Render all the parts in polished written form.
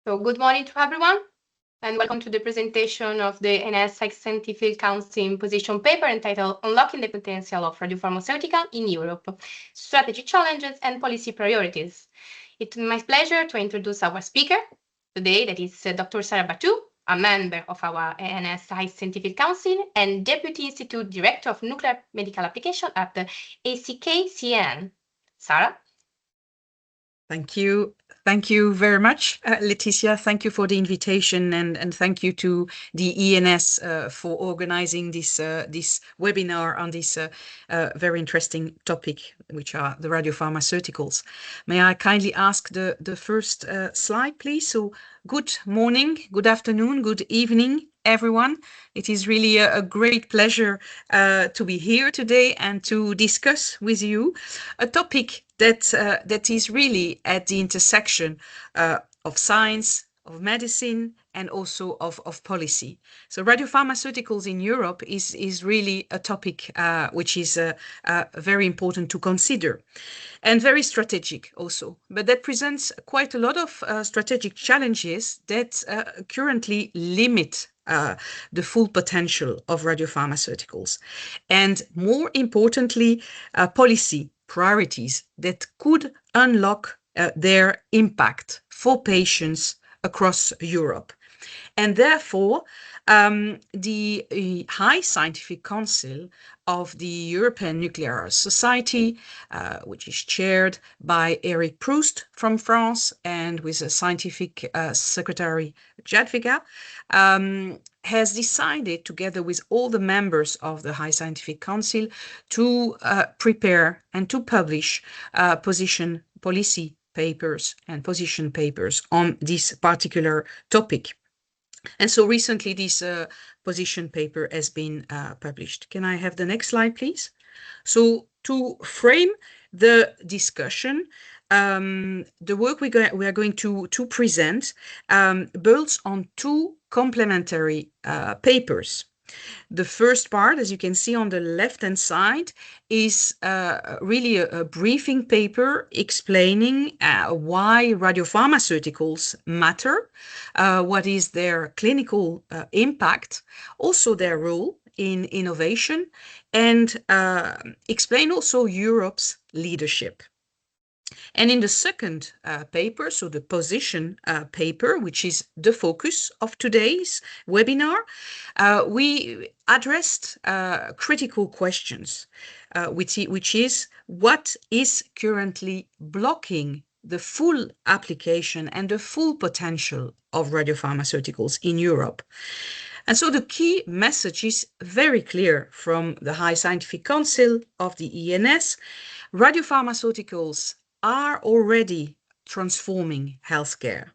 So good morning to everyone, and welcome to the presentation of the ENS Scientific Council position paper entitled Unlocking the Potential of Radiopharmaceutical in Europe, Strategy Challenges and Policy Priorities. It's my pleasure to introduce our speaker today, that is Dr. Sarah Batu, a member of our ENS Scientific Council and Deputy Institute Director of Nuclear Medical Application at the ACKCN. Sarah? Thank you. Thank you very much, Leticia. Thank you for the invitation and thank you to the ENS for organizing this webinar on this very interesting topic, which are the radiopharmaceuticals. May I kindly ask the first slide, please? So good morning, good afternoon, good evening, everyone. It is really a great pleasure to be here today and to discuss with you a topic that is really at the intersection of science, of medicine, and also of policy. So radiopharmaceuticals in Europe is really a topic which is very important to consider and very strategic also. But that presents quite a lot of strategic challenges that currently limit the full potential of radiopharmaceuticals. And more importantly, policy priorities that could unlock their impact for patients across Europe. And therefore, the High Scientific Council of the European Nuclear Society, which is chaired by Eric Proust from France and with a scientific secretary, Jadwiga, has decided, together with all the members of the High Scientific Council, to prepare and to publish policy papers and position papers on this particular topic. And so recently this position paper has been published. Can I have the next slide, please? So to frame the discussion, the work we are going to present builds on two complementary papers. The first part, as you can see on the left-hand side, is really a briefing paper explaining why radiopharmaceuticals matter, what is their clinical impact, also their role in innovation, and explain also Europe's leadership. And in the second paper, so the position paper, which is the focus of today's webinar, we addressed critical questions, which is what is currently blocking the full application and the full potential of radiopharmaceuticals in Europe. And so the key message is very clear from the High Scientific Council of the ENS. Radiopharmaceuticals are already transforming healthcare,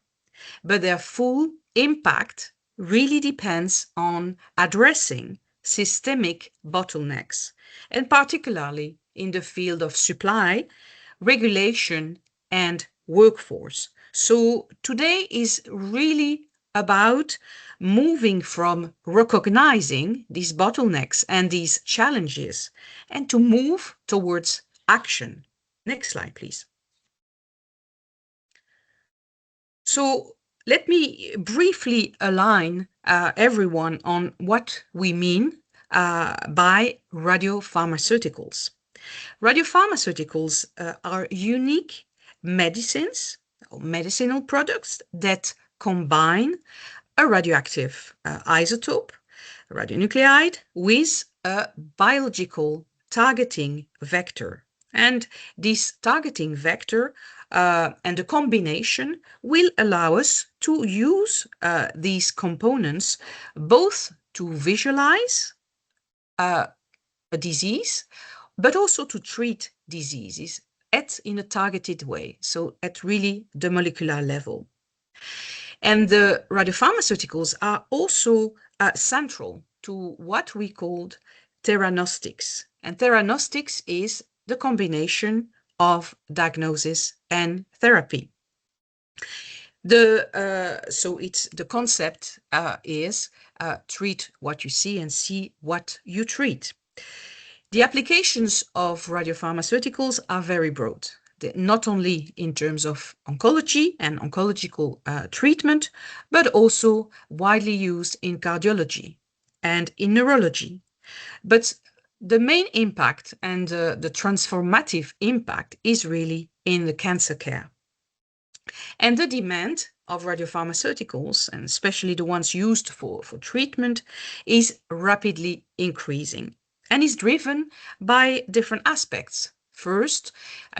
but their full impact really depends on addressing systemic bottlenecks, and particularly in the field of supply, regulation, and workforce. So today is really about moving from recognizing these bottlenecks and these challenges and to move towards action. Next slide, please. So let me briefly align everyone on what we mean by radiopharmaceuticals. Radiopharmaceuticals are unique medicines or medicinal products that combine a radioactive isotope, a radionuclide, with a biological targeting vector. And this targeting vector and the combination will allow us to use these components both to visualize a disease, but also to treat diseases in a targeted way, so at really the molecular level. And the radiopharmaceuticals are also central to what we called theranostics. And theranostics is the combination of diagnosis and therapy. So the concept is treat what you see and see what you treat. The applications of radiopharmaceuticals are very broad. not only in terms of oncology and oncological treatment, but also widely used in cardiology and in neurology. But the main impact and the transformative impact is really in the cancer care. And the demand of radiopharmaceuticals, and especially the ones used for treatment, is rapidly increasing and is driven by different aspects. First,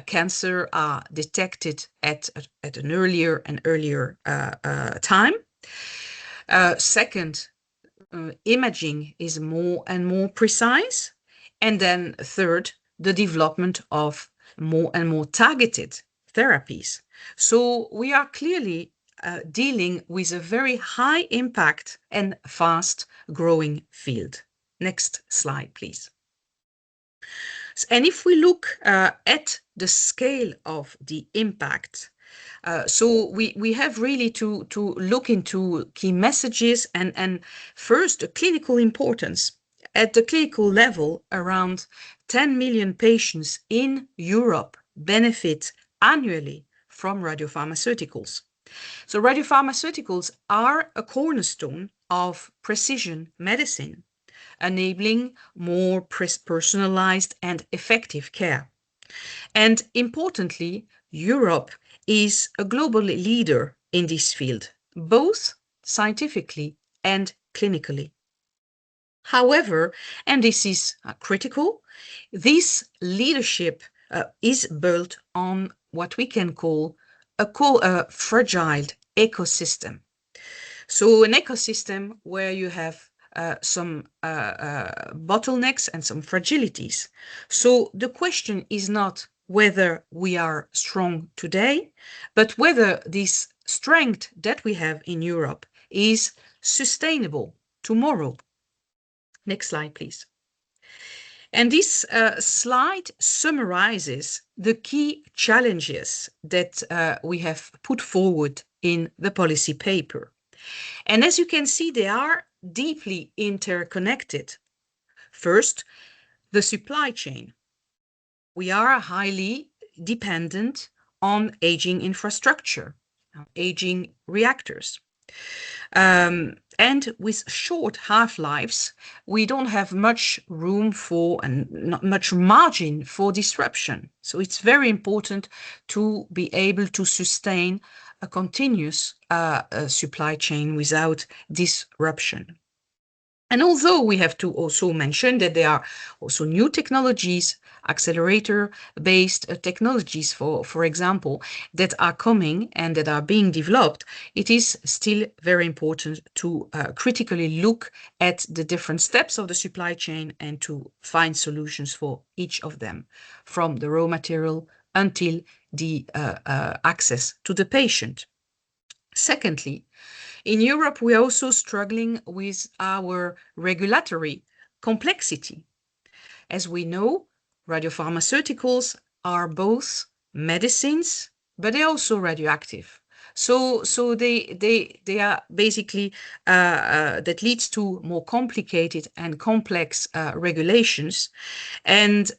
cancer are detected at an earlier and earlier time. Second, imaging is more and more precise. And then third, the development of more and more targeted therapies. So we are clearly dealing with a very high impact and fast growing field. Next slide, please. And if we look at the scale of the impact, so we have really to look into key messages and first the clinical importance. At the clinical level, around 10 million patients in Europe benefit annually from radiopharmaceuticals. So radiopharmaceuticals are a cornerstone of precision medicine, enabling more personalized and effective care. And importantly, Europe is a global leader in this field, both scientifically and clinically. However, and this is critical, this leadership is built on what we can call a fragile ecosystem. So an ecosystem where you have some bottlenecks and some fragilities. So the question is not whether we are strong today, but whether this strength that we have in Europe is sustainable tomorrow. Next slide, please. And this slide summarizes the key challenges that we have put forward in the policy paper. And as you can see, they are deeply interconnected. First, the supply chain. We are highly dependent on aging infrastructure, aging reactors. And with short half-lives, we don't have much room for and not much margin for disruption. So it's very important to be able to sustain a continuous supply chain without disruption. And although we have to also mention that there are also new technologies, accelerator-based technologies, for example, that are coming and that are being developed, it is still very important to critically look at the different steps of the supply chain and to find solutions for each of them, from the raw material until the access to the patient. Secondly, in Europe, we are also struggling with our regulatory complexity. As we know, radiopharmaceuticals are both medicines, but they're also radioactive. So they are basically, that leads to more complicated and complex regulations. And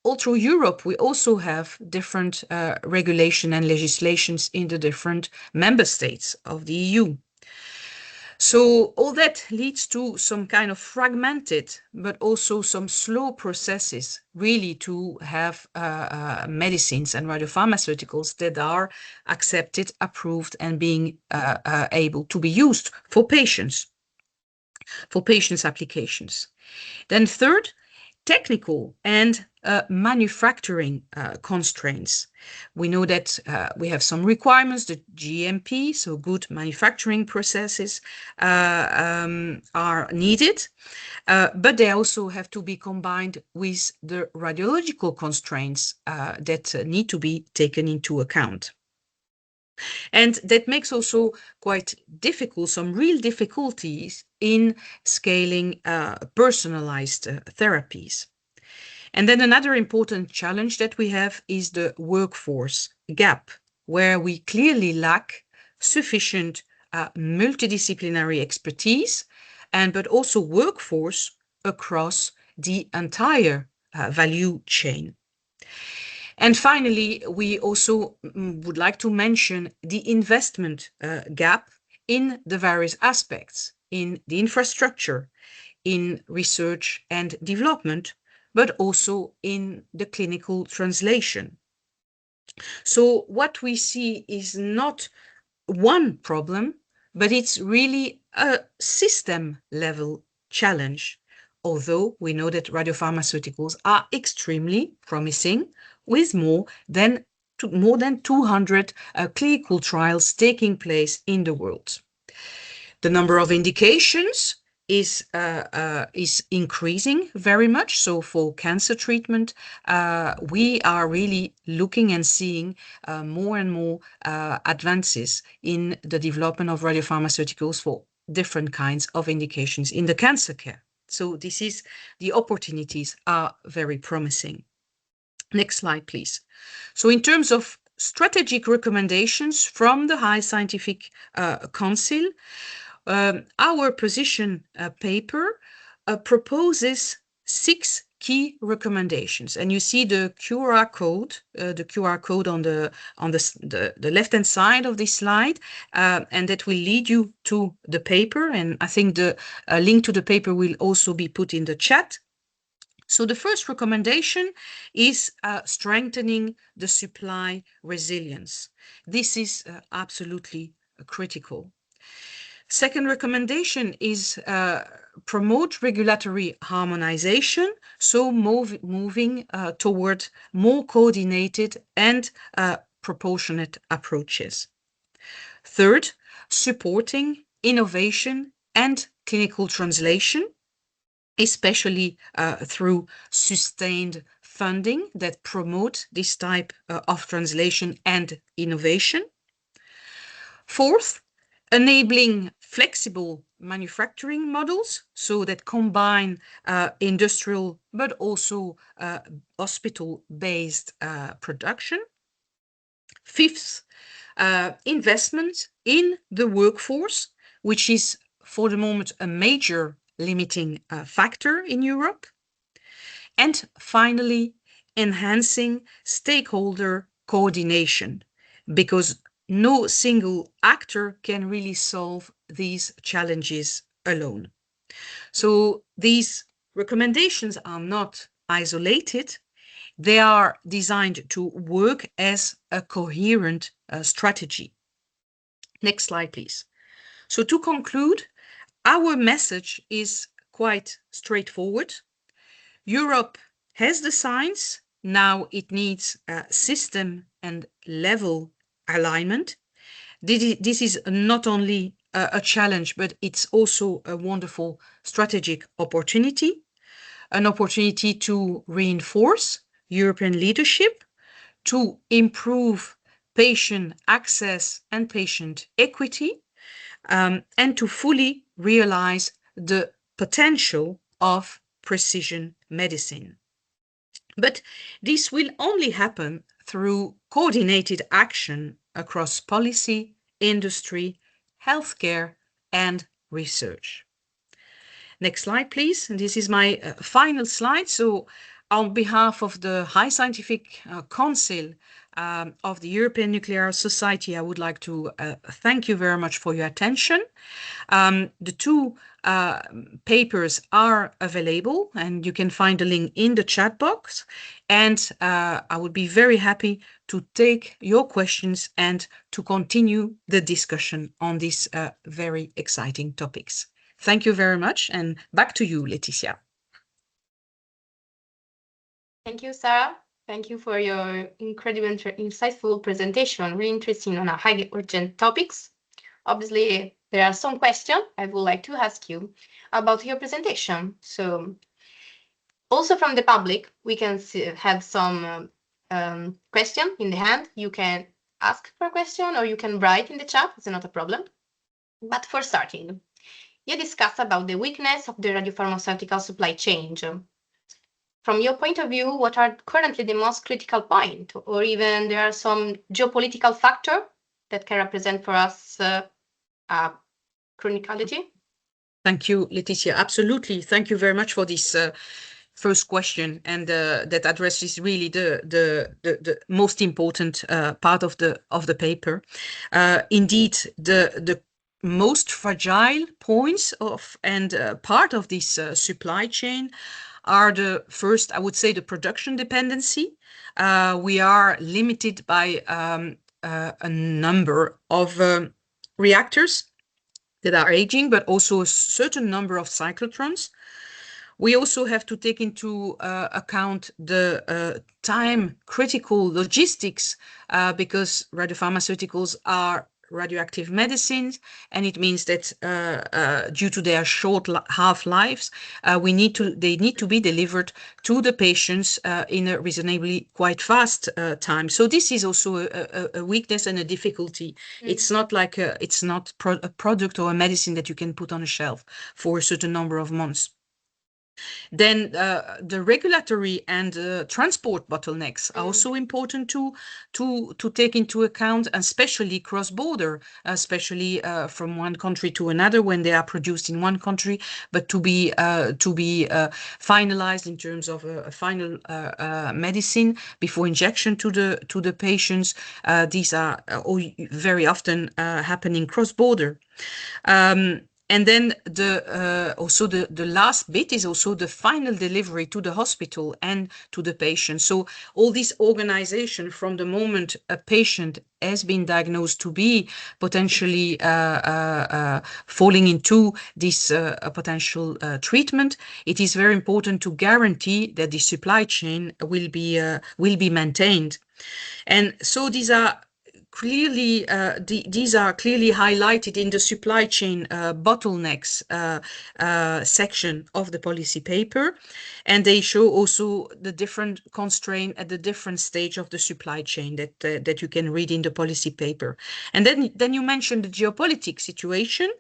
all through Europe, we also have different regulation and legislations in the different member states of the EU. So all that leads to some kind of fragmented, but also some slow processes, really to have medicines and radiopharmaceuticals that are accepted, approved, and being able to be used for patients applications. Then third, technical and manufacturing constraints. We know that we have some requirements, the GMP, so good manufacturing processes are needed, but they also have to be combined with the radiological constraints that need to be taken into account. And that makes also quite difficult, some real difficulties in scaling personalized therapies. And then another important challenge that we have is the workforce gap, where we clearly lack sufficient multidisciplinary expertise, but also workforce across the entire value chain. And finally, we also would like to mention the investment gap in the various aspects, in the infrastructure, in research and development, but also in the clinical translation. So what we see is not one problem, but it's really a system level challenge. Although we know that radiopharmaceuticals are extremely promising, with more than 200 clinical trials taking place in the world. The number of indications is increasing very much. So for cancer treatment, we are really looking and seeing more and more advances in the development of radiopharmaceuticals for different kinds of indications in the cancer care. So the opportunities are very promising. Next slide, please. So in terms of strategic recommendations from the High Scientific Council, our position paper proposes 6 key recommendations, and you see the QR code on the left-hand side of this slide, and that will lead you to the paper. And I think the link to the paper will also be put in the chat. So the first recommendation is strengthening the supply resilience. This is absolutely critical. Second recommendation is promote regulatory harmonization, so moving toward more coordinated and proportionate approaches. Third, supporting innovation and clinical translation, especially through sustained funding that promote this type of translation and innovation. Fourth, enabling flexible manufacturing models so that combine industrial but also hospital-based production. Fifth, investment in the workforce, which is for the moment a major limiting factor in Europe. And finally, enhancing stakeholder coordination, because no single actor can really solve these challenges alone. So these recommendations are not isolated. They are designed to work as a coherent strategy. Next slide, please. So to conclude, our message is quite straightforward. Europe has the science. Now it needs system and level alignment. This is not only a challenge, but it's also a wonderful strategic opportunity, an opportunity to reinforce European leadership, to improve patient access and patient equity, and to fully realize the potential of precision medicine. But this will only happen through coordinated action across policy, industry, healthcare, and research. Next slide, please. And this is my final slide. So on behalf of the High Scientific Council of the European Nuclear Society, I would like to thank you very much for your attention. The 2 papers are available, and you can find the link in the chat box. And I would be very happy to take your questions and to continue the discussion on these very exciting topics. Thank you very much, and back to you, Laetitia. Thank you, Sarah. Thank you for your incredible, insightful presentation, really interesting on a highly urgent topics. Obviously, there are some questions I would like to ask you about your presentation. So also from the public, we can have some question in the hand. You can ask for a question or you can write in the chat. It's not a problem. But for starting, you discussed about the weakness of the radiopharmaceutical supply chain. From your point of view, what are currently the most critical point, or even there are some geopolitical factor that can represent for us chronicality? Thank you, Laetitia. Absolutely. Thank you very much for this first question, and that addresses really the most important part of the paper. Indeed, the most fragile points of and part of this supply chain are the first, I would say, the production dependency. We are limited by a number of reactors that are aging, but also a certain number of cyclotrons. We also have to take into account the time critical logistics because radiopharmaceuticals are radioactive medicines, and it means that due to their short half-lives, they need to be delivered to the patients in a reasonably quite fast time. So this is also a weakness and a difficulty. It's not like it's not a product or a medicine that you can put on a shelf for a certain number of months. Then the regulatory and transport bottlenecks are also important to take into account, especially cross-border, especially from one country to another when they are produced in one country, but to be finalized in terms of a final medicine before injection to the patients. These are very often happening cross-border. And then also the last bit is also the final delivery to the hospital and to the patient. So all this organization from the moment a patient has been diagnosed to be potentially falling into this potential treatment, it is very important to guarantee that the supply chain will be maintained. And so these are clearly highlighted in the supply chain bottlenecks section of the policy paper, and they show also the different constraints at the different stage of the supply chain that you can read in the policy paper. And then you mentioned the geopolitical situation.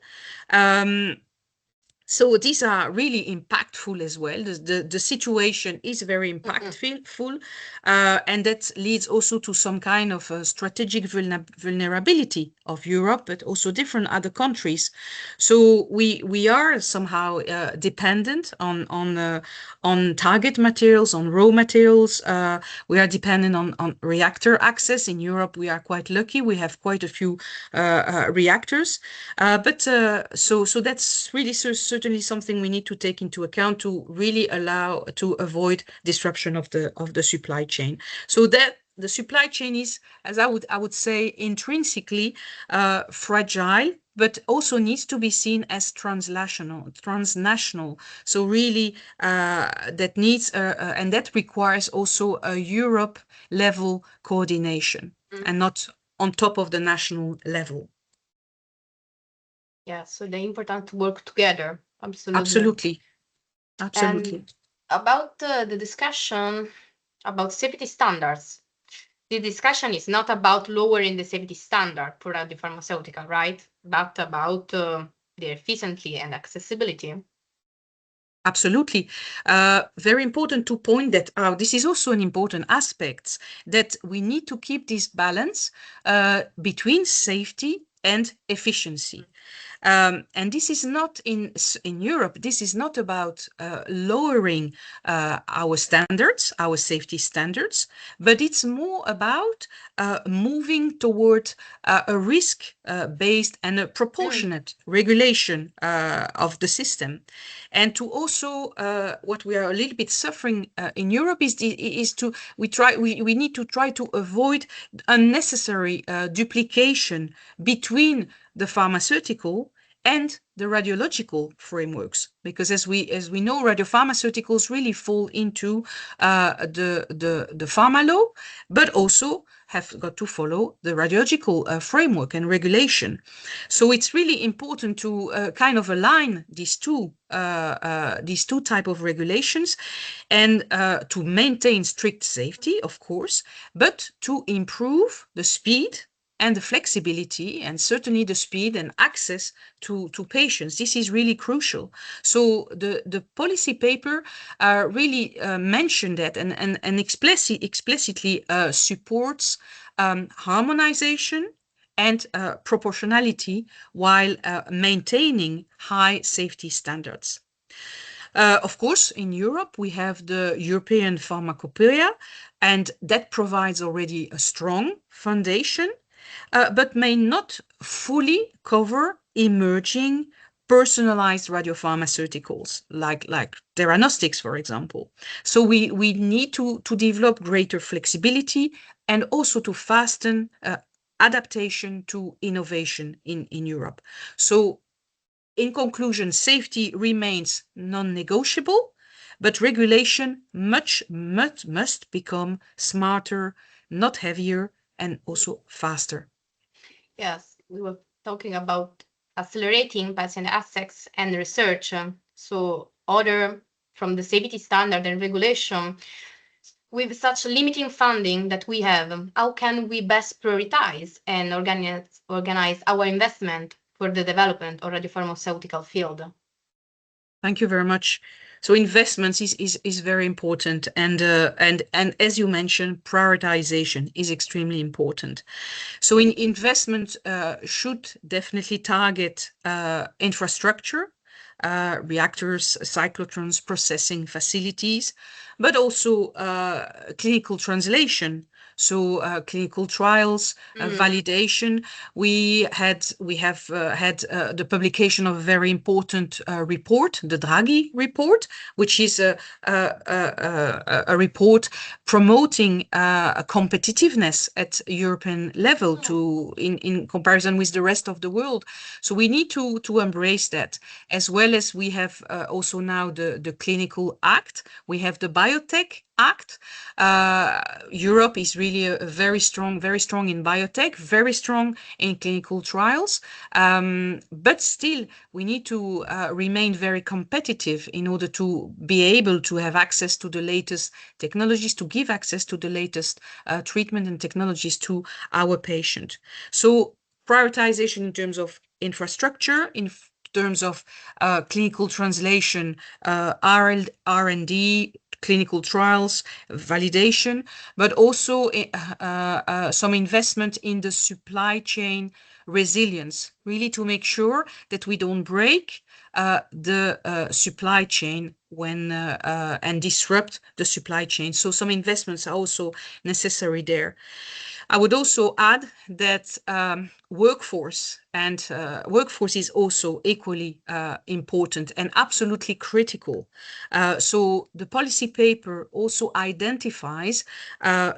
So these are really impactful as well. The situation is very impactful, and that leads also to some kind of strategic vulnerability of Europe, but also different other countries. So we are somehow dependent on target materials, on raw materials. We are dependent on reactor access. In Europe, we are quite lucky. We have quite a few reactors, but so that's really certainly something we need to take into account to really allow to avoid disruption of the supply chain. So that the supply chain is, as I would say, intrinsically fragile, but also needs to be seen as transnational. So really that needs and that requires also a Europe level coordination and not on top of the national level. Yeah, so they're important to work together. Absolutely. Absolutely. Absolutely. And about the discussion about safety standards, the discussion is not about lowering the safety standard for radiopharmaceutical, right? But about the efficiency and accessibility. Absolutely. Very important to point that out. This is also an important aspect that we need to keep this balance between safety and efficiency. And this is not in Europe, this is not about lowering our standards, our safety standards, but it's more about moving toward a risk-based and a proportionate regulation of the system. And to also, what we are a little bit suffering in Europe is we need to try to avoid unnecessary duplication between the pharmaceutical and the radiological frameworks, because as we know, radiopharmaceuticals really fall into the pharma law, but also have got to follow the radiological framework and regulation. So it's really important to kind of align these two type of regulations, and to maintain strict safety, of course, but to improve the speed and the flexibility, and certainly the speed and access to patients. This is really crucial. So the policy paper really mentioned that and explicitly supports harmonization and proportionality while maintaining high safety standards. Of course, in Europe, we have the European Pharmacopoeia, and that provides already a strong foundation, but may not fully cover emerging personalized radiopharmaceuticals, like theranostics, for example. So we need to develop greater flexibility and also to fasten adaptation to innovation in Europe. So in conclusion, safety remains non-negotiable, but regulation must become smarter, not heavier, and also faster. Yes, we were talking about accelerating patient access and research. So, order from the safety standard and regulation, with such limiting funding that we have, how can we best prioritize and organize our investment for the development of the pharmaceutical field? Thank you very much. So investments is very important, and as you mentioned, prioritization is extremely important. So investment should definitely target infrastructure, reactors, cyclotrons, processing facilities, but also clinical translation. So clinical trials, validation. We have had the publication of a very important report, the Draghi report, which is a report promoting competitiveness at European level in comparison with the rest of the world. So we need to embrace that, as well as we have also now the Clinical Act. We have the Biotech Act. Europe is really a very strong in biotech, very strong in clinical trials. But still, we need to remain very competitive in order to be able to have access to the latest technologies, to give access to the latest treatment and technologies to our patient. So prioritization in terms of infrastructure, in terms of clinical translation, R&D, clinical trials, validation, but also some investment in the supply chain resilience, really to make sure that we don't break the supply chain when and disrupt the supply chain. So some investments are also necessary there. I would also add that workforce is also equally important and absolutely critical. So the policy paper also identifies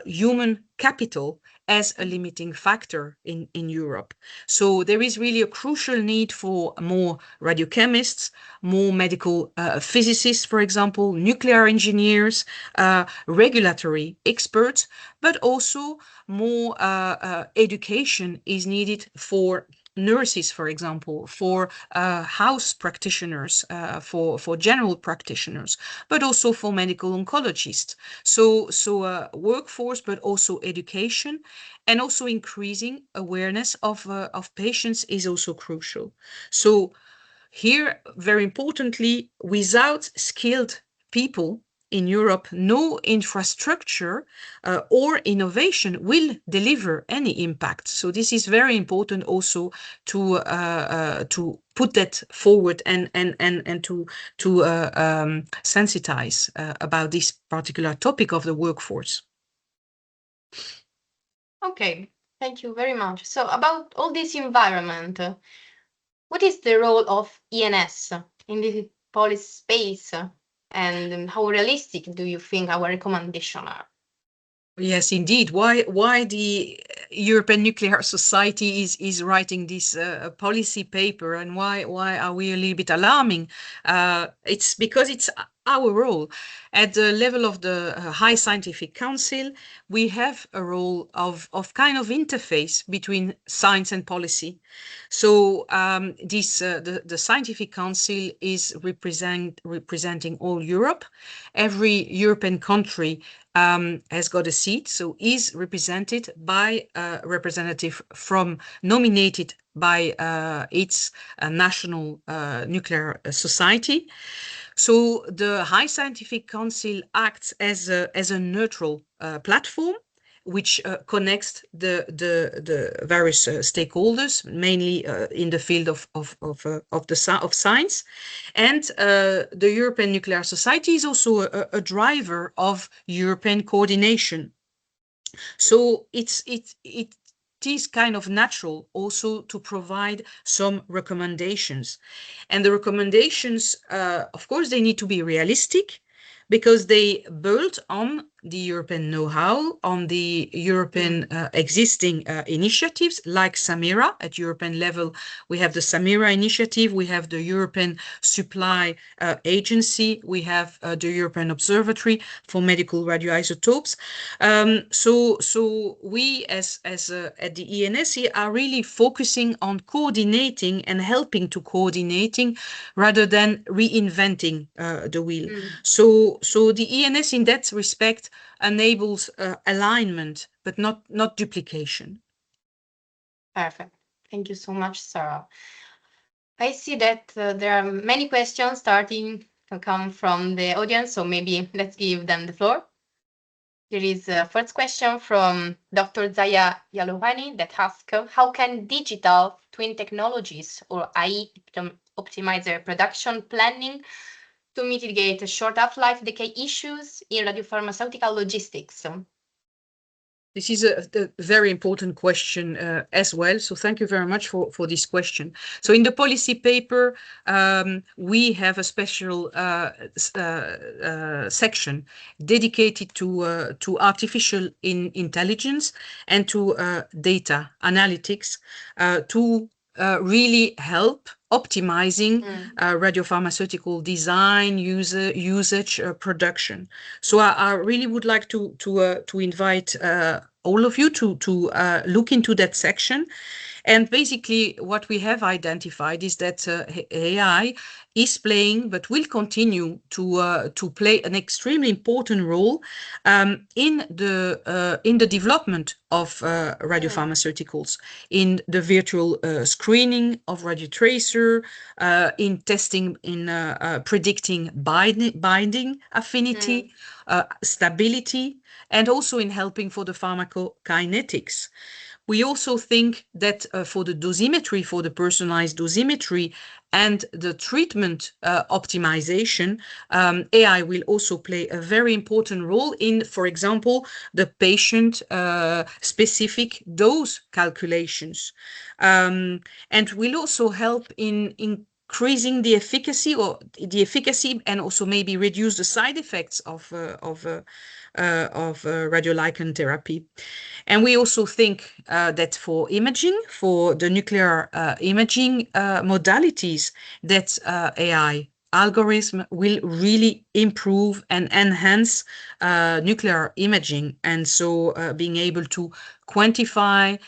human capital as a limiting factor in Europe. So there is really a crucial need for more radiochemists, more medical physicists, for example, nuclear engineers, regulatory experts, but also more education is needed for nurses, for example, for house practitioners, for general practitioners, but also for medical oncologists. So workforce, but also education, and also increasing awareness of patients is also crucial. So here, very importantly, without skilled people in Europe, no infrastructure or innovation will deliver any impact. So this is very important also to put that forward and to sensitize about this particular topic of the workforce. Okay, thank you very much. So about all this environment, what is the role of ENS in the policy space, and how realistic do you think our recommendations are? Yes, indeed. Why the European Nuclear Society is writing this policy paper, and why are we a little bit alarming? It's because it's our role. At the level of the High Scientific Council, we have a role of kind of interface between science and policy. So the Scientific Council is representing all Europe. Every European country has got a seat, so is represented by a representative nominated by its national nuclear society. So the High Scientific Council acts as a neutral platform, which connects the various stakeholders, mainly in the field of science. And the European Nuclear Society is also a driver of European coordination. So it is kind of natural also to provide some recommendations. And the recommendations, of course, they need to be realistic because they build on the European know-how, on the European existing initiatives like SAMIRA. At European level, we have the SAMIRA initiative, we have the European Supply Agency, we have the European Observatory for Medical Radioisotopes. So we as at the ENS are really focusing on coordinating and helping to coordinating rather than reinventing the wheel. So the ENS in that respect enables alignment, but not duplication. Perfect. Thank you so much, Sarah. I see that there are many questions starting to come from the audience, so maybe let's give them the floor. There is a first question from Dr. Zaya Yalovani that asks, how can digital twin technologies or AI optimize their production planning to mitigate short half-life decay issues in radiopharmaceutical logistics? This is a very important question as well. So thank you very much for this question. So in the policy paper, we have a special section dedicated to artificial intelligence and to data analytics to really help optimizing radiopharmaceutical design, usage, production. So I really would like to invite all of you to look into that section. And basically what we have identified is that AI is playing, but will continue to play an extremely important role in the development of radiopharmaceuticals, in the virtual screening of radiotracer, in testing, in predicting binding affinity, stability, and also in helping for the pharmacokinetics. We also think that for the dosimetry, for the personalized dosimetry and the treatment optimization, AI will also play a very important role in, for example, the patient specific dose calculations, and will also help in increasing the efficacy and also maybe reduce the side effects of radioligand therapy. And we also think that for imaging, for the nuclear imaging modalities, that AI algorithm will really improve and enhance nuclear imaging, and so being able to quantify,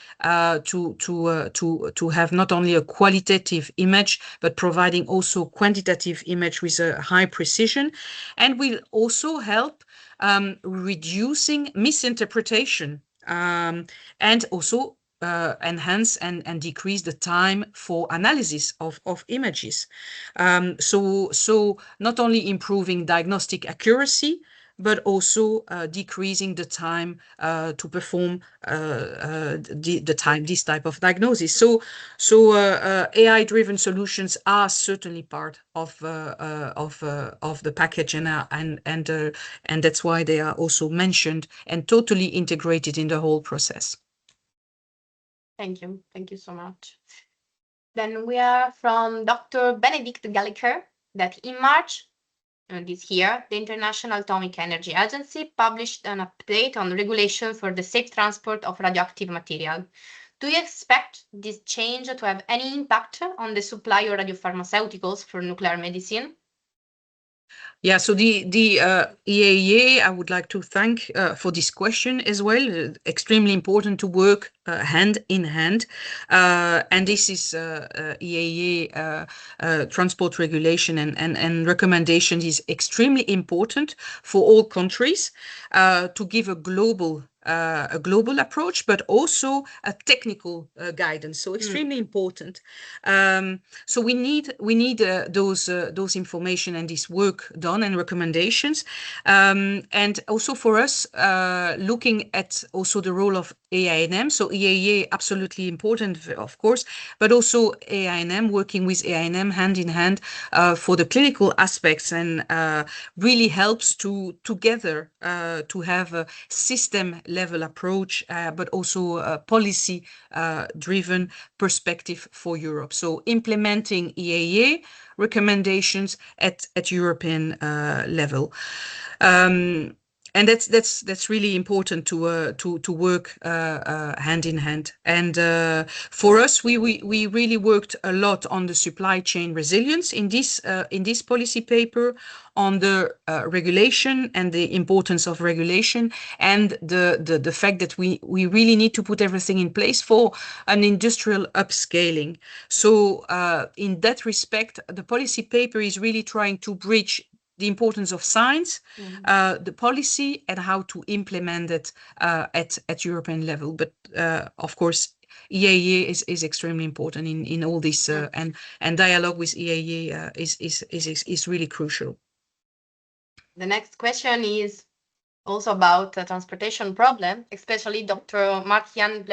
to have not only a qualitative image, but providing also quantitative image with a high precision, and will also help reducing misinterpretation, and also enhance and decrease the time for analysis of images. So not only improving diagnostic accuracy, but also decreasing the time to perform this type of diagnosis. So AI-driven solutions are certainly part of the package, and that's why they are also mentioned and totally integrated in the whole process. Thank you so much. Then we are from Dr. Benedict Galliker, that in March this year, the International Atomic Energy Agency published an update on regulation for the safe transport of radioactive material. Do you expect this change to have any impact on the supply of radiopharmaceuticals for nuclear medicine? Yeah, so the EAEA, I would like to thank for this question as well. Extremely important to work hand in hand. And this is EAEA transport regulation and recommendations is extremely important for all countries to give a global a global approach, but also a technical guidance. So extremely important. So we need those information and this work done and recommendations, and also for us looking at also the role of AINM. So EAA absolutely important, of course, but also AINM, working with AINM hand in hand for the clinical aspects, and really helps to together to have a system level approach, but also a policy driven perspective for Europe. So implementing EAA recommendations at European level. And that's really important to work hand in hand. And for us, we really worked a lot on the supply chain resilience in this policy paper, on the regulation and the importance of regulation, and the fact that we really need to put everything in place for an industrial upscaling. So in that respect, the policy paper is really trying to bridge the importance of science, the policy, and how to implement it at European level. But of course, EAA is extremely important in all this, and dialogue with EAA is really crucial. The next question is also about the transportation problem, especially Dr. Mark-Jan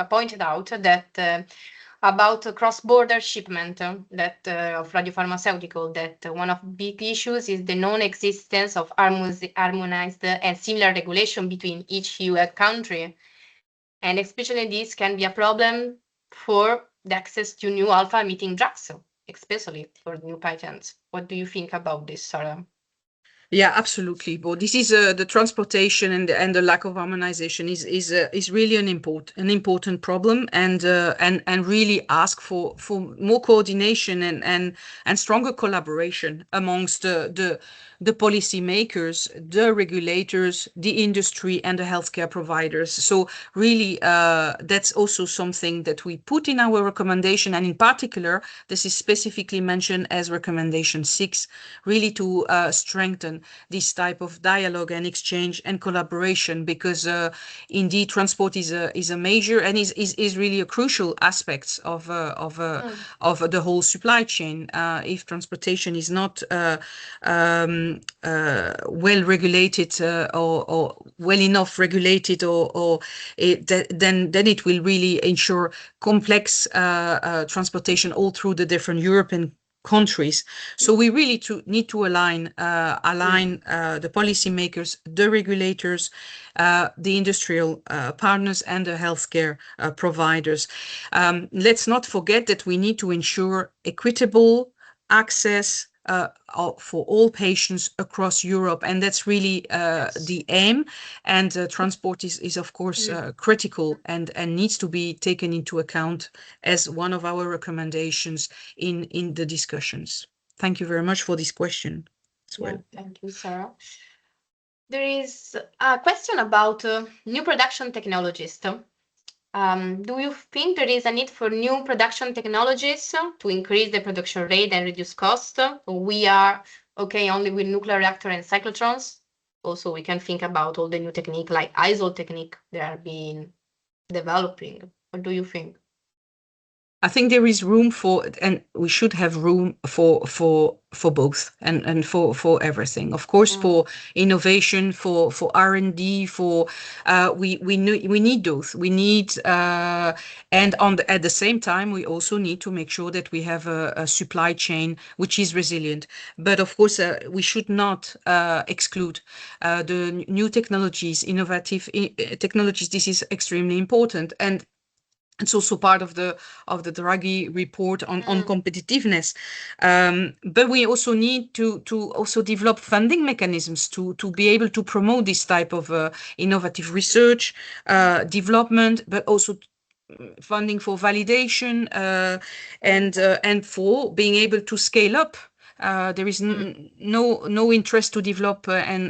pointed out that about cross-border shipment that of radiopharmaceutical, that one of the big issues is the non-existence of harmonized and similar regulation between each EU country. And especially this can be a problem for the access to new alpha-emitting drugs, especially for new patents. What do you think about this, Sarah? Yeah, absolutely. But this is the transportation and the lack of harmonization is really an important problem, and really ask for more coordination and stronger collaboration amongst the policy makers, the regulators, the industry, and the healthcare providers. So really, that's also something that we put in our recommendation, and in particular, this is specifically mentioned as recommendation 6, really to strengthen this type of dialogue and exchange and collaboration, because indeed transport is a major and is really a crucial aspect of the whole supply chain. If transportation is not well regulated or well enough regulated, then it will really ensure complex transportation all through the different European countries. So we really need to align the policymakers, the regulators, the industrial partners, and the healthcare providers. Let's not forget that we need to ensure equitable access for all patients across Europe, and that's really the aim. And transport is of course critical and needs to be taken into account as one of our recommendations in the discussions. Thank you very much for this question as well. Thank you, Sarah. There is a question about new production technologies. Do you think there is a need for new production technologies to increase the production rate and reduce cost? We are okay only with nuclear reactor and cyclotrons. Also, we can think about all the new technique like ISO technique that are being developing. What do you think? I think there is room for, and we should have room for both and for everything. Of course, for innovation, for R&D, we need those. We need, and at the same time, we also need to make sure that we have a supply chain which is resilient. But of course, we should not exclude the new technologies, innovative technologies. This is extremely important, and it's also part of the Draghi report on competitiveness. But we also need to also develop funding mechanisms to be able to promote this type of innovative research, development, but also funding for validation and for being able to scale up. There is no interest to develop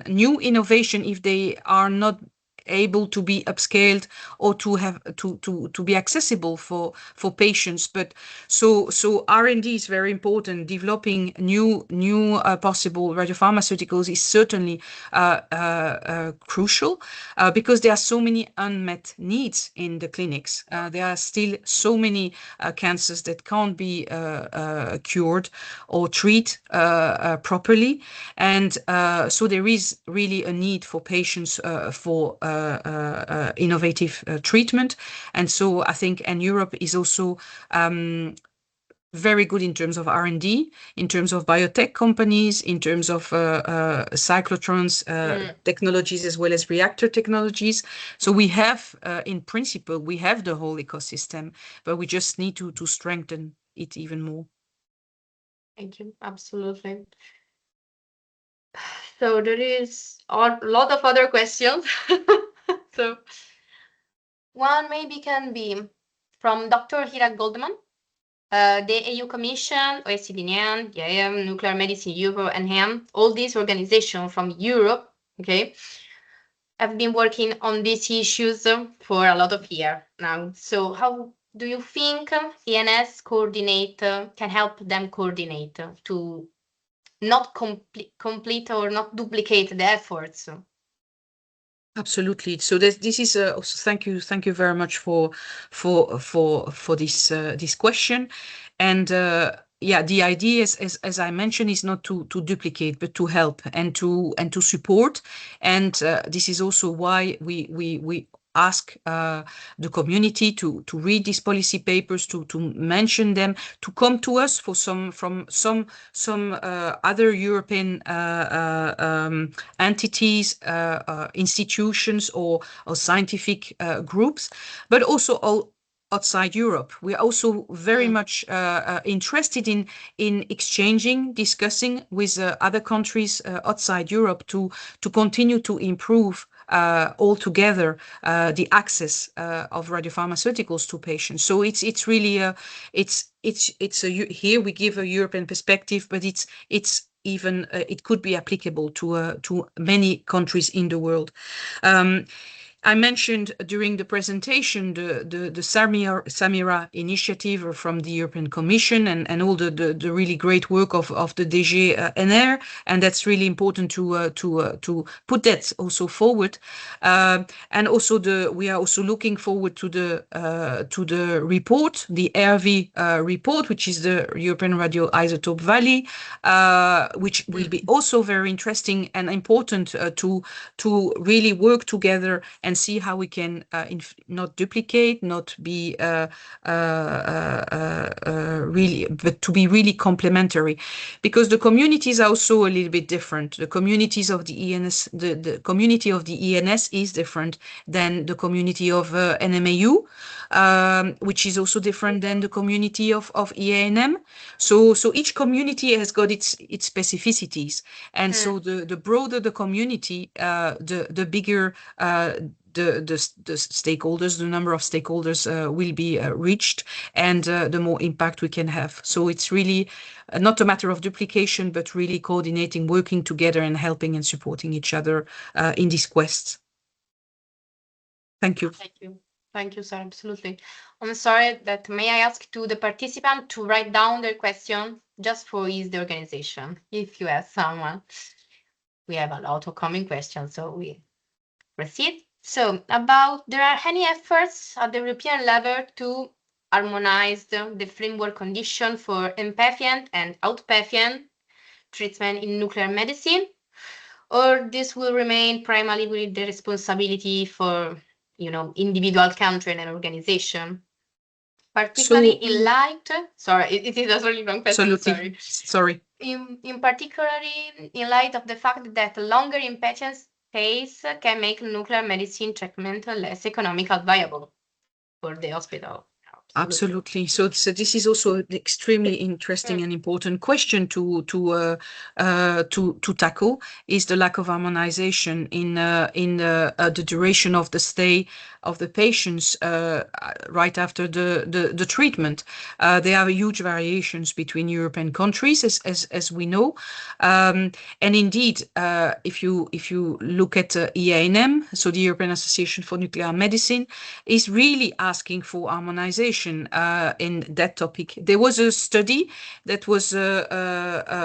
new innovation if they are not able to be upscaled or to have to be accessible for patients. But so R&D is very important. Developing new possible radiopharmaceuticals is certainly crucial because there are so many unmet needs in the clinics. There are still so many cancers that can't be cured or treated properly, and so there is really a need for patients for innovative treatment. And so I think, and Europe is also very good in terms of R&D, in terms of biotech companies, in terms of cyclotrons technologies, as well as reactor technologies. So we have, in principle, we have the whole ecosystem, but we just need to strengthen it even more. Thank you. Absolutely. So there is a lot of other questions. So one maybe can be from Dr. Hira Goldman. The EU Commission, OECD, IAM, Nuclear Medicine Europe, and HAM, all these organizations from Europe, okay, have been working on these issues for a lot of years now. So how do you think ENS can help them coordinate to not complete or not duplicate the efforts? Absolutely. So this is also, thank you very much for this question. And yeah, the idea is, as I mentioned, is not to duplicate, but to help and to support. And this is also why we ask the community to read these policy papers, to mention them, to come to us for some other European entities, institutions, or scientific groups, but also all outside Europe. We are also very much interested in exchanging, discussing with other countries outside Europe to continue to improve altogether the access of radiopharmaceuticals to patients. So it's really here we give a European perspective, but it's even it could be applicable to many countries in the world. I mentioned during the presentation the Samira initiative from the European Commission and all the really great work of the DG NR, and that's really important to put that also forward. And also we are also looking forward to the report, the ERV report, which is the European Radioisotope Valley, which will be also very interesting and important to really work together and see how we can not duplicate, not be really, but to be really complementary, because the communities are also a little bit different. The communities of the ENS, the community of the ENS is different than the community of NMAU, which is also different than the community of EANM. So each community has got its specificities, and so the broader the community, the bigger the stakeholders, the number of stakeholders will be reached, and the more impact we can have. So it's really not a matter of duplication, but really coordinating, working together, and helping and supporting each other in this quest. Thank you. Thank you. Thank you, sir. Absolutely. I'm sorry that may I ask to the participant to write down their question just for ease the organization, if you have someone. We have a lot of common questions, so we proceed. So there are any efforts at the European level to harmonize the framework condition for inpatient and outpatient treatment in nuclear medicine, or this will remain primarily with the responsibility for individual country and organization, particularly in light. Sorry, it is a really long question. Absolutely. Sorry. In particularly in light of the fact that longer inpatient stays can make nuclear medicine treatment less economically viable for the hospital. Absolutely. So this is also an extremely interesting and important question to tackle, is the lack of harmonization in the duration of the stay of the patients right after the treatment. There are huge variations between European countries, as we know. And indeed, if you look at EANM, so the European Association for Nuclear Medicine, is really asking for harmonization in that topic. There was a study that was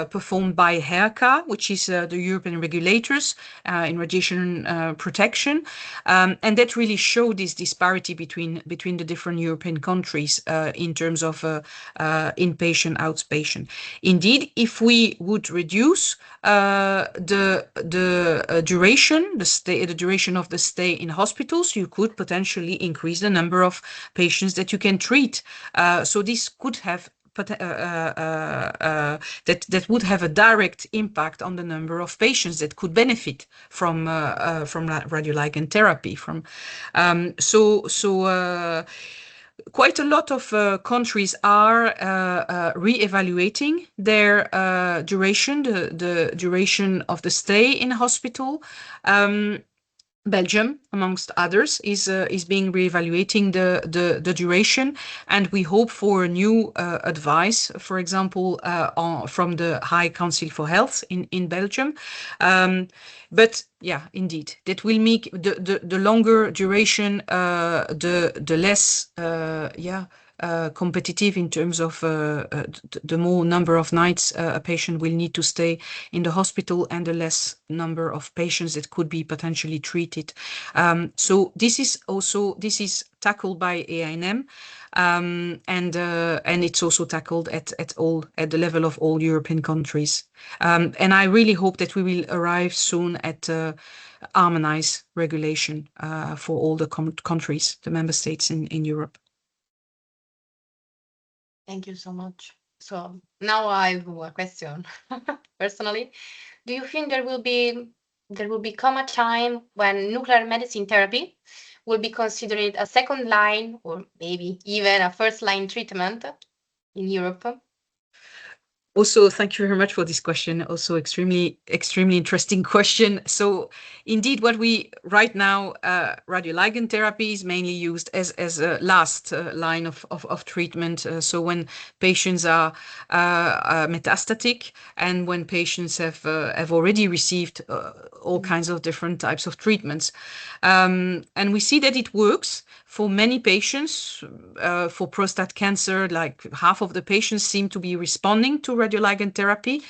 performed by HERCA, which is the European regulators in radiation protection, and that really showed this disparity between the different European countries in terms of inpatient, outpatient. Indeed, if we would reduce the duration, the duration of the stay in hospitals, you could potentially increase the number of patients that you can treat. So this could have that would have a direct impact on the number of patients that could benefit from radioligand therapy. Quite a lot of countries are re-evaluating their duration, the duration of the stay in hospital. Belgium, amongst others, is being re-evaluating the duration, and we hope for a new advice, for example, from the High Council for Health in Belgium. But yeah, indeed, that will make the longer duration, the less competitive in terms of the more number of nights a patient will need to stay in the hospital, and the less number of patients that could be potentially treated. So this is tackled by AINM, and it's also tackled at the level of all European countries. And I really hope that we will arrive soon at harmonized regulation for all the countries, the member states in Europe. Thank you so much. So now I have a question. Personally, do you think there will become a time when nuclear medicine therapy will be considered a second line or maybe even a first line treatment in Europe? Also, thank you very much for this question. Also, extremely interesting question. So, indeed, what we right now, radioligand therapy is mainly used as a last line of treatment. So, when patients are metastatic, and when patients have already received all kinds of different types of treatments, and we see that it works for many patients. For prostate cancer, like half of the patients seem to be responding to radioligand therapy.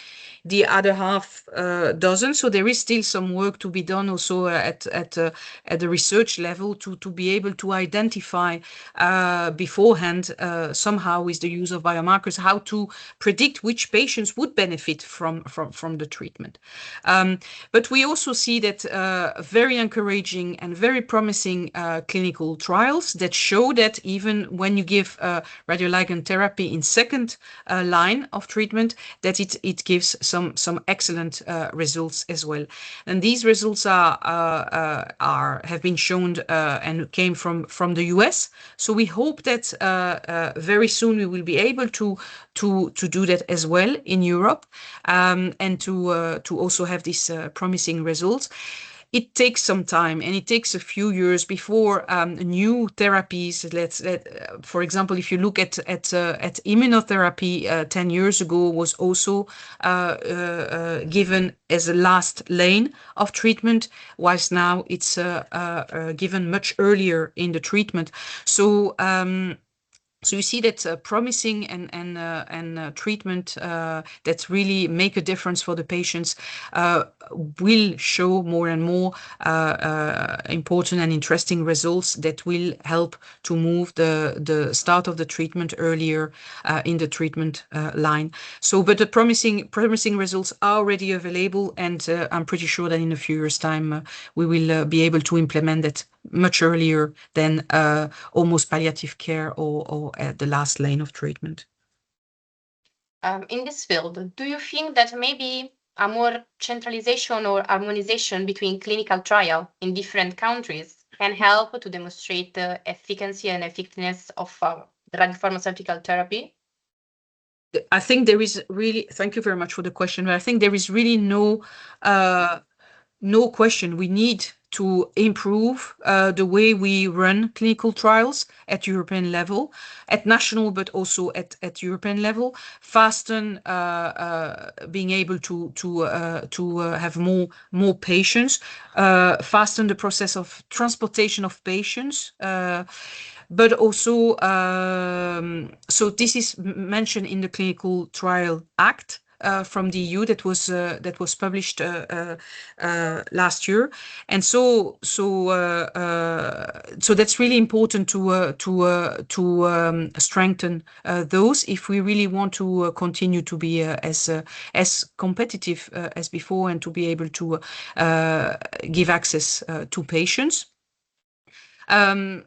The other half doesn't. So there is still some work to be done also at the research level to be able to identify beforehand somehow with the use of biomarkers how to predict which patients would benefit from the treatment. But we also see that very encouraging and very promising clinical trials that show that even when you give radioligand therapy in second line of treatment, that it gives some excellent results as well. And these results have been shown and came from the US. So we hope that very soon we will be able to do that as well in Europe, and to also have these promising results. It takes some time, and it takes a few years before new therapies. For example, if you look at immunotherapy, 10 years ago was also given as a last lane of treatment, whilst now it's given much earlier in the treatment. So you see that promising and treatment that really make a difference for the patients will show more and more important and interesting results that will help to move the start of the treatment earlier in the treatment line. So, but the promising results are already available, and I'm pretty sure that in a few years' time we will be able to implement that much earlier than almost palliative care or at the last lane of treatment. In this field, do you think that maybe a more centralization or harmonization between clinical trial in different countries can help to demonstrate the efficacy and effectiveness of the radiopharmaceutical therapy? I think there is really, thank you very much for the question, but I think there is really no question. We need to improve the way we run clinical trials at European level, at national, but also at European level, fasten being able to have more patients, fasten the process of transportation of patients, but also so this is mentioned in the Clinical Trial Act from the EU that was published last year, and so that's really important to strengthen those if we really want to continue to be as competitive as before and to be able to give access to patients.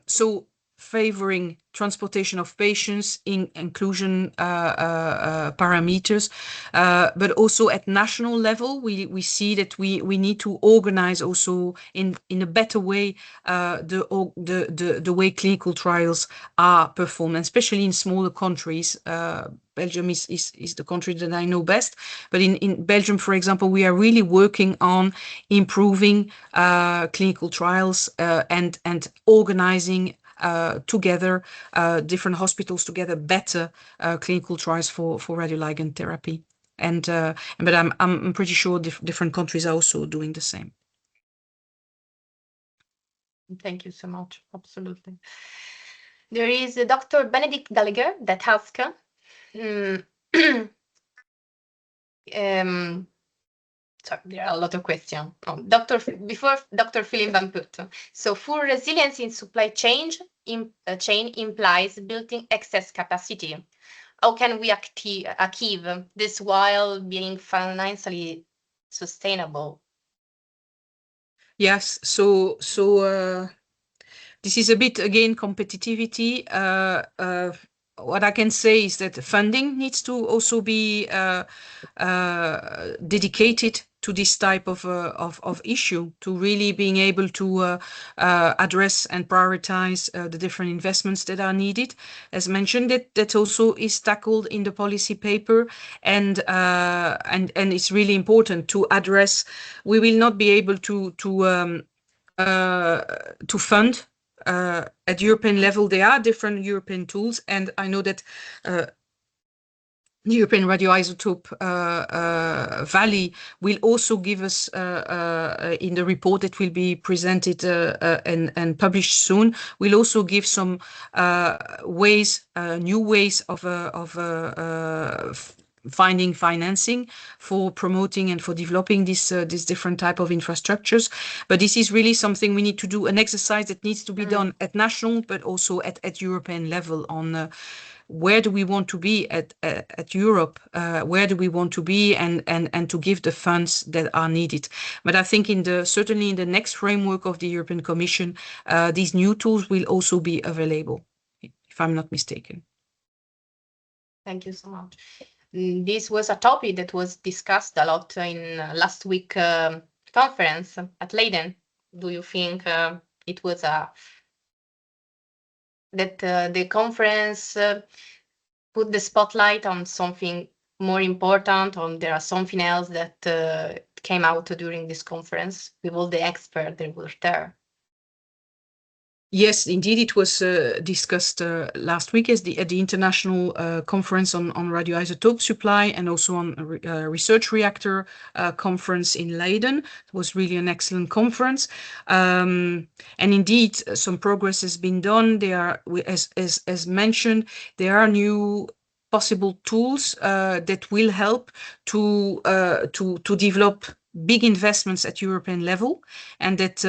So favoring transportation of patients in inclusion parameters, but also at national level, we see that we need to organize also in a better way the way clinical trials are performed, especially in smaller countries. Belgium is the country that I know best, but in Belgium, for example, we are really working on improving clinical trials and organizing together different hospitals together better clinical trials for radioligand therapy, but I'm pretty sure different countries are also doing the same. Thank you so much. Absolutely. There is Dr. Benedict Gallagher that asks, sorry, there are a lot of questions. Before Dr. Philip Van Put. So full resilience in supply chain implies building excess capacity. How can we achieve this while being financially sustainable? Yes, so this is a bit again competitivity. What I can say is that funding needs to also be dedicated to this type of issue, to really being able to address and prioritize the different investments that are needed. As mentioned, that also is tackled in the policy paper, and it's really important to address. We will not be able to fund at European level. There are different European tools, and I know that the European Radioisotope Valley will also give us, in the report that will be presented and published soon, will also give some new ways of finding financing for promoting and for developing these different type of infrastructures. But this is really something we need to do, an exercise that needs to be done at national, but also at European level on where do we want to be at Europe, where do we want to be, and to give the funds that are needed. But I think certainly in the next framework of the European Commission, these new tools will also be available, if I'm not mistaken. Thank you so much. This was a topic that was discussed a lot in last week conference at Leiden. Do you think it was that the conference put the spotlight on something more important, or there are something else that came out during this conference with all the experts that were there? Yes, indeed, it was discussed last week at the International Conference on Radioisotope Supply, and also on a research reactor conference in Leiden. It was really an excellent conference. And indeed, some progress has been done. There are, as mentioned, there are new possible tools that will help to develop big investments at European level, and that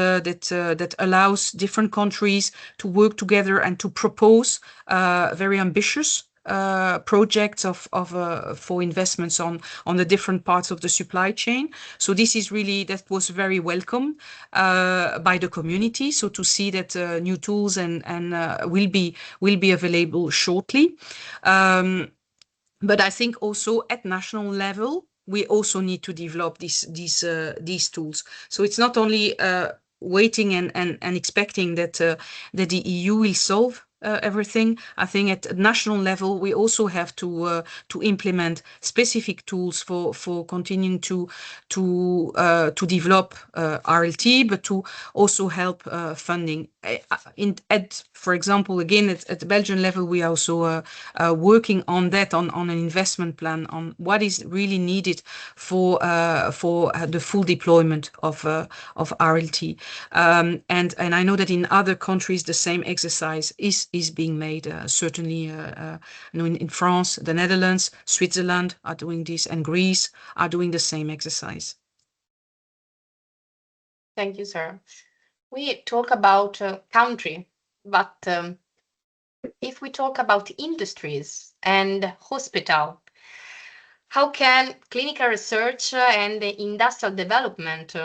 allows different countries to work together and to propose very ambitious projects for investments on the different parts of the supply chain. So this is really, that was very welcome by the community. So to see that new tools and will be available shortly. But I think also at national level, we also need to develop these tools. So it's not only waiting and expecting that the EU will solve everything. I think at national level we also have to implement specific tools for continuing to develop RLT, but to also help funding. For example, again at the Belgian level, we are also working on that on an investment plan on what is really needed for the full deployment of RLT. And I know that in other countries the same exercise is being made. Certainly, in France, the Netherlands, Switzerland are doing this, and Greece are doing the same exercise. Thank you, sir. We talk about country, but if we talk about industries and hospital, how can clinical research and industrial development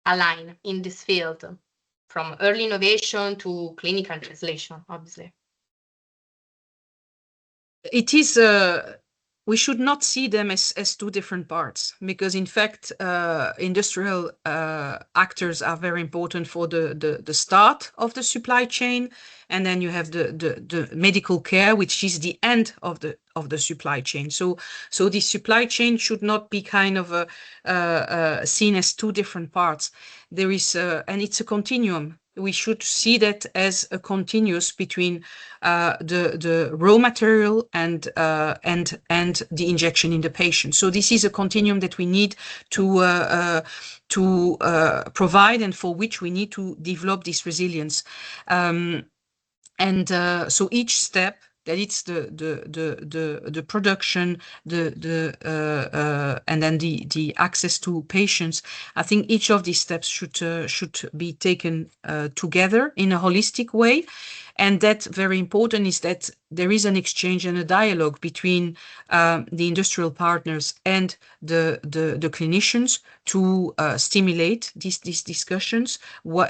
align in this field, from early innovation to clinical translation, obviously? It is we should not see them as two different parts, because in fact industrial actors are very important for the start of the supply chain, and then you have the medical care, which is the end of the supply chain. So the supply chain should not be kind of seen as two different parts. There is and it's a continuum. We should see that as a continuous between the raw material and the injection in the patient. So this is a continuum that we need to provide, and for which we need to develop this resilience. So each step, that it's the production, and then the access to patients. I think each of these steps should be taken together in a holistic way. And that's very important, is that there is an exchange and a dialogue between the industrial partners and the clinicians to stimulate these discussions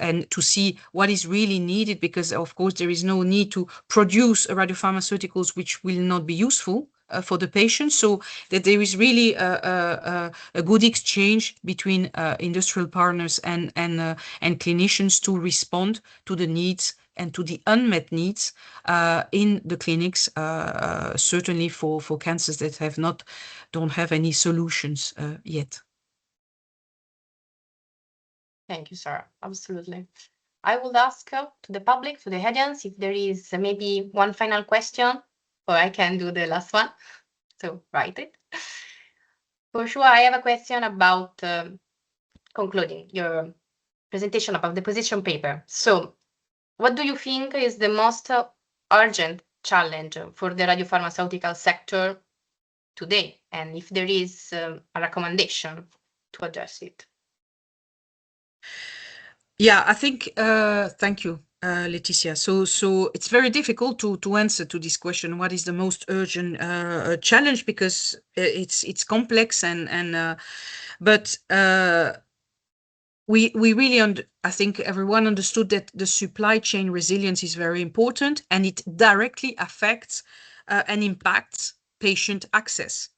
and to see what is really needed, because of course there is no need to produce radiopharmaceuticals which will not be useful for the patient. So that there is really a good exchange between industrial partners and clinicians to respond to the needs and to the unmet needs in the clinics, certainly for cancers that don't have any solutions yet. Thank you, sir. Absolutely. I will ask to the public, to the audience, if there is maybe one final question, or I can do the last one. So write it. For sure, I have a question about concluding your presentation about the position paper. So what do you think is the most urgent challenge for the radiopharmaceutical sector today? And if there is a recommendation to address it? Yeah, I think, thank you, Laetitia. So it's very difficult to answer to this question. What is the most urgent challenge? Because it's complex but we really I think everyone understood that the supply chain resilience is very important, and it directly affects and impacts patient access.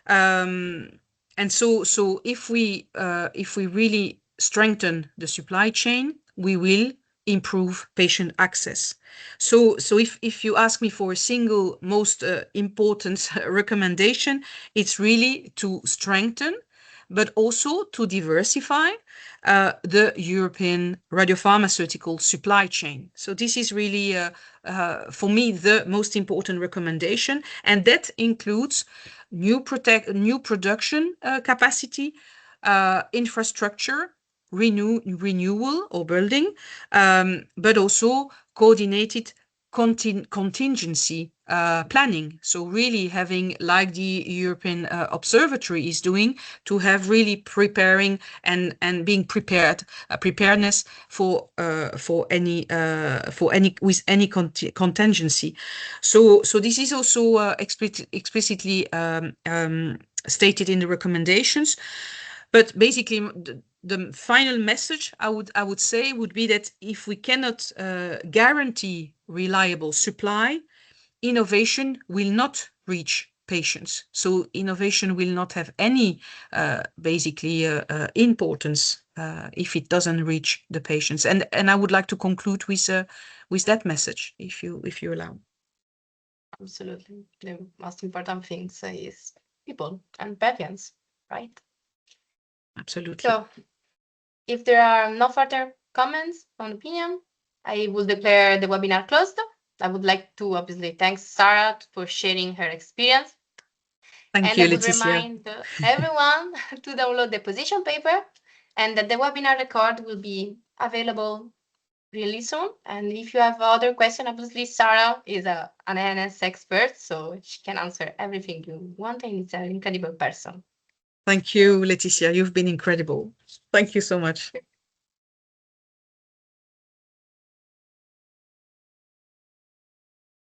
And so if we really strengthen the supply chain, we will improve patient access. So if you ask me for a single most important recommendation, it's really to strengthen, but also to diversify the European radiopharmaceutical supply chain. So this is really, for me, the most important recommendation, and that includes new production capacity, infrastructure, renewal or building, but also coordinated contingency planning. So really having, like the European Observatory is doing, to have really preparing and being prepared, preparedness for any with any contingency. So this is also explicitly stated in the recommendations. But basically, the final message I would say would be that if we cannot guarantee reliable supply, innovation will not reach patients. So innovation will not have any basically importance if it doesn't reach the patients. And I would like to conclude with that message, if you allow. Absolutely. The most important thing is people and patients, right? Absolutely. So if there are no further comments on opinion, I will declare the webinar closed. I would like to obviously thank Sarah for sharing her experience. Thank And you, I would Laetitia. remind everyone to download the position paper and that the webinar record will be available really soon. And if you have other questions, obviously Sarah is an ENS expert, so she can answer everything you want, and it's an incredible person. Thank you, Laetitia. You've been incredible. Thank you so much.